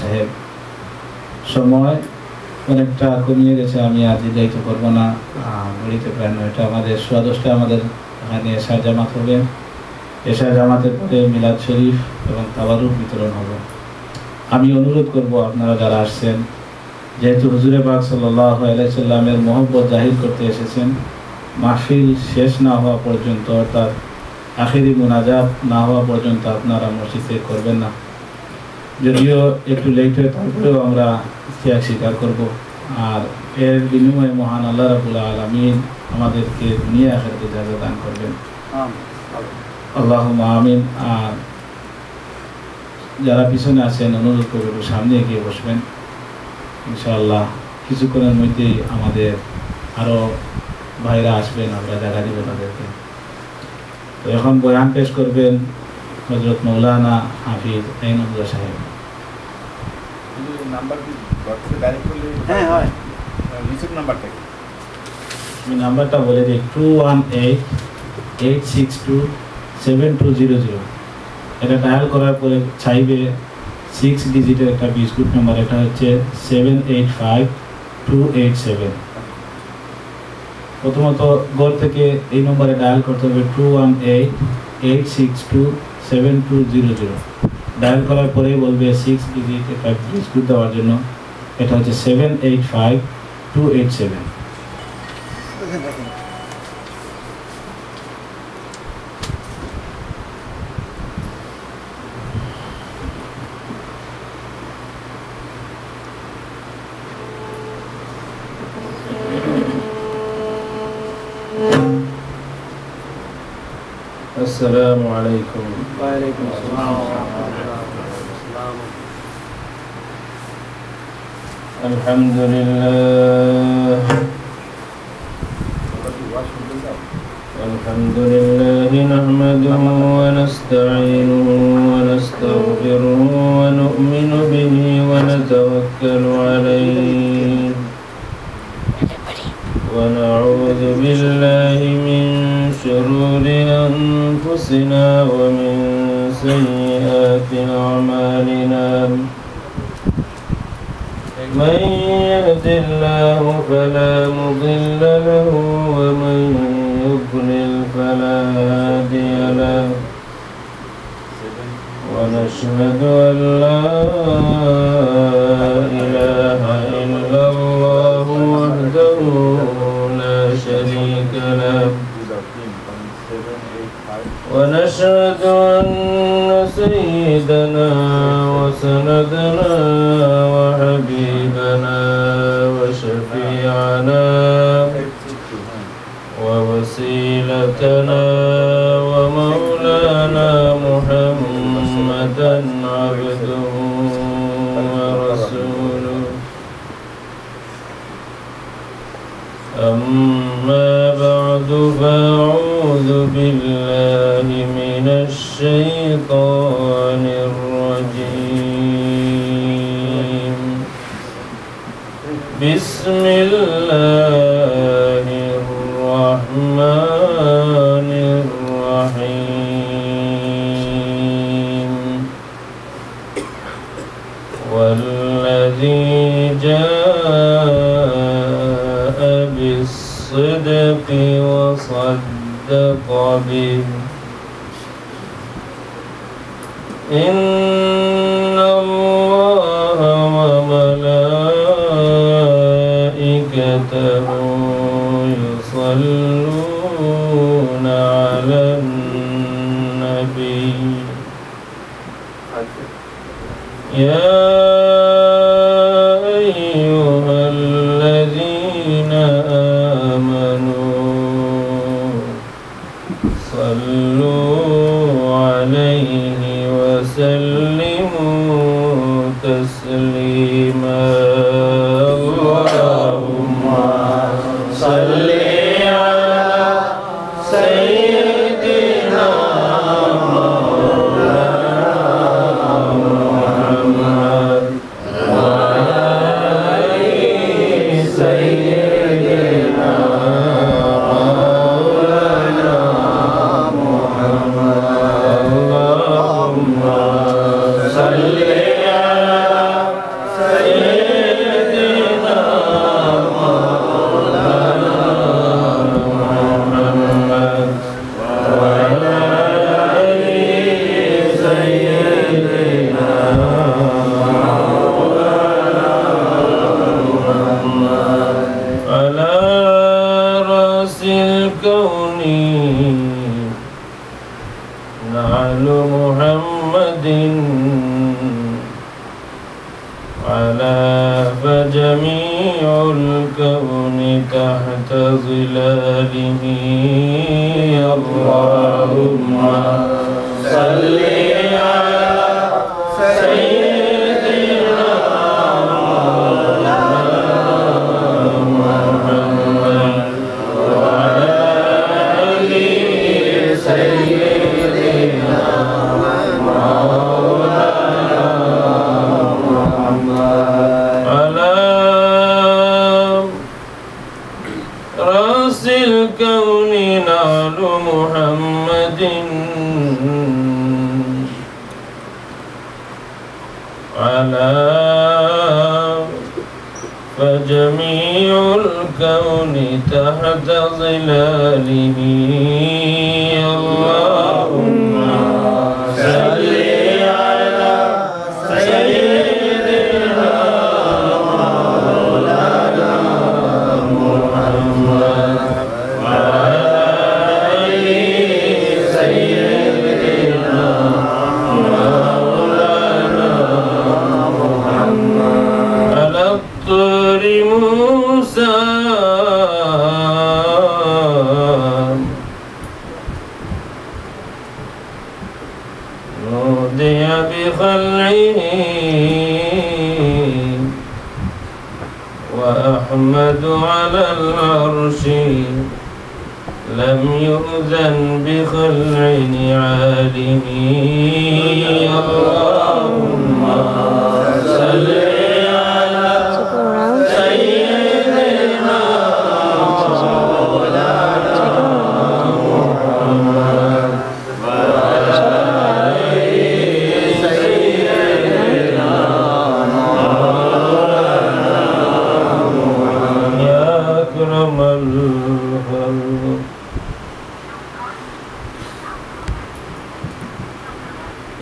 সাহেব। সময় অনেকটা কমিয়ে গেছে, আমি আজ যাইতে পারবো না, ঘড়িতে প্রায় 9টা, আমাদের 10:15 আমাদের এখানে এশার জামাত হবে। এশার জামাতের পরে মিলাদ শরীফ এবং তাবারুক বিতরণ হবে। আমি অনুরোধ করব আপনারা যারা আসছেন, যেহেতু হুজুরে পাক সাল্লাল্লাহু আলাইহি সাল্লামের মহব্বত জাহির করতে এসেছেন, মাহফিল শেষ না হওয়া পর্যন্ত, অর্থাৎ আখিরি মুনাজাত না হওয়া পর্যন্ত আপনারা মসজিদে করবেন না। যদিও একটু লেট হয়, তারপরেও আমরা ত্যাগ স্বীকার করব। আর এর বিনিময়ে মহান আল্লাহ রাব্বুল আলামিন আমাদেরকে দুনিয়া আখিরাতে জাযা দান করবেন, আল্লাহুম্মা আমিন। আর যারা পিছনে আছেন অনুরোধ করব একটু সামনে এগিয়ে বসবেন। ইনশাআল্লাহ কিছুক্ষণের মধ্যেই আমাদের আরও ভাইরা আসবেন, আমরা জায়গা দিব তাদেরকে। তো এখন বয়ান পেশ করবেন হযরত মাওলানা হাফিজ আইনুল্লাহ সাহেব। নাম্বারটা বলে দিই 2188627200। এটা ডায়াল করার পরে চাইবে 6 ডিজিটের একটা বিস্কুট নাম্বার, এটা হচ্ছে 785287। প্রথমত গড় থেকে এই নম্বরে ডায়াল করতে হবে 2188627200। ডায়াল করার পরেই বলবে 6 ডিজিট একটা বিস্কুট দেওয়ার জন্য, এটা হচ্ছে 785287। السلام عليكم. وعليكم السلام. الحمد لله. الحمد لله نحمده ونستعينه ونستغفره ونؤمن به ونتوكل عليه ونعوذ بالله من شرور أنفسنا ومن سيئات أعمالنا. من يهد الله فلا مضل له ومن يضلل فلا هادي له. ونشهد أن لا إله إلا الله وحده لا شريك له. ونشهد أن سيدنا وسندنا وحبيبنا وشفيعنا ووسيلتنا ومولانا محمدا عبده ورسوله. أما بعد فأعوذ بالله من الشيطان الرجيم. بسم الله الرحمن الرحيم. والذي جاء بالصدق وصدق به إن الله وملائكته يصلون على النبي. يا أيها الذين آمنوا صلوا عليه وسلموا تسليما. اللهم صل على سيدنا مولانا محمد وعلى آل سيدنا مولانا محمد. اللهم صل على على فجميع الكون تحت ظلاله اللهم صل على سيدنا محمد وعلى آل سيدنا على رأس الكون نعل محمد على فجميع الكون تحت ظلاله اللهم صل على سيدنا مولانا محمد وعلى آل سيدنا مولانا محمد على الطور موسى نودي بخلعه وأحمد على العرش لم يؤذن بخلع نعاله اللهم صل على سيدنا مولانا محمد وعلى آل سيدنا مولانا محمد يا أكرم الخلق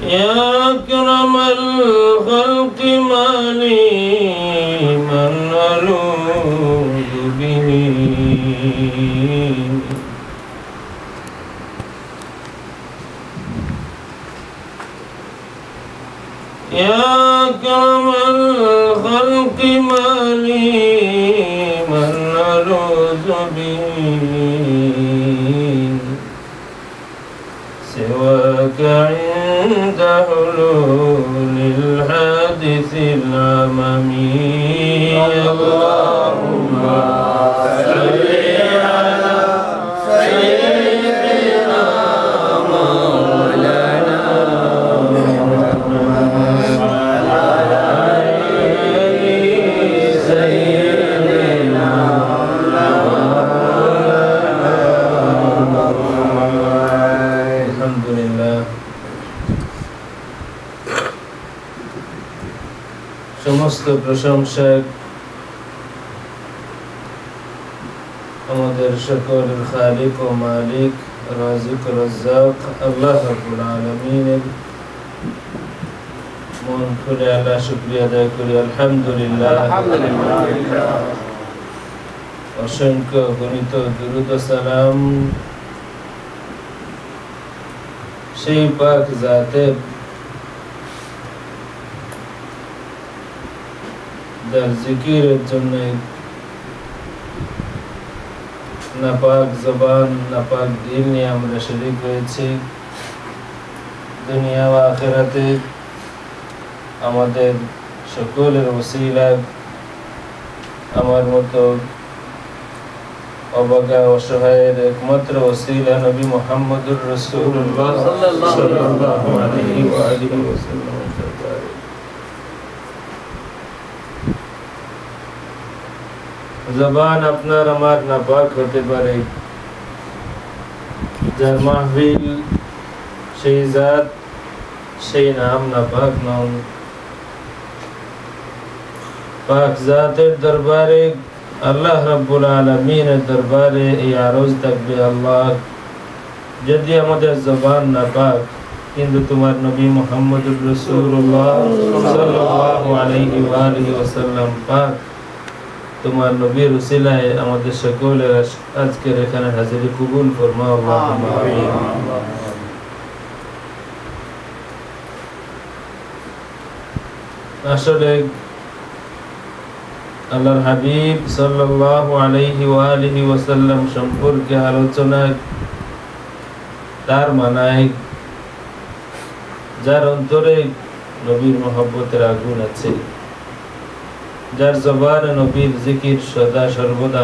يا أكرم الخلق ما لي من ألوذ به يا أكرم الخلق ما لي من ألوذ به سواك عند حلول الحادث العممي اللهم صل على سيدنا مولانا محمد وعلى آل سيدنا مولانا محمد الحمد لله সমস্ত প্রশংসা আমাদের সকলের খালিক ও মালিক রাজিক ও রাজ্জাক আল্লাহ রাব্বুল আলামিনের মন খুলে আল্লাহ শুকরিয়া আদায় করি আলহামদুলিল্লাহ অসংখ্য গণিত দুরূদ ও সালাম সেই পাক জাতের যার জিকিরের জন্য নাপাক জবান নাপাক দিল নিয়ে আমরা শরীক হয়েছি দুনিয়া ও আখিরাতে আমাদের সকলের ওসিলায় আমার মতো অবাগা অসহায়ের একমাত্র ওসিলা নবী মুহাম্মদুর রাসূলুল্লাহ সাল্লাল্লাহু আলাইহি ওয়া আলিহি ওয়াসাল্লাম জবান আপনার আমার নাপাক হতে পারে যার মাহফিল সেই জাত সেই নাম নাপাক নন পাক জাতের দরবারে আল্লাহ রাব্বুল আলামিনের দরবারে এই আরজ থাকবে আল্লাহ যদি আমাদের জবান নাপাক কিন্তু তোমার নবী মুহাম্মদুর রাসূলুল্লাহ সাল্লাল্লাহু আলাইহি ওয়া আলিহি ওয়াসাল্লাম পাক তোমার নবীর উসিলায় আমাদের সকলের আজকের এখানে হাজিরি কবুল ফরমাও আল্লাহুম্মা আমিন। আসলে আল্লাহর হাবিব সাল্লাল্লাহু আলাইহি ওয়া আলিহি ওয়াসাল্লাম সম্পর্কে আলোচনা তার মানায় যার অন্তরে নবীর মহব্বতের আগুন আছে, যার জবানে নবীর জিকির সদা সর্বদা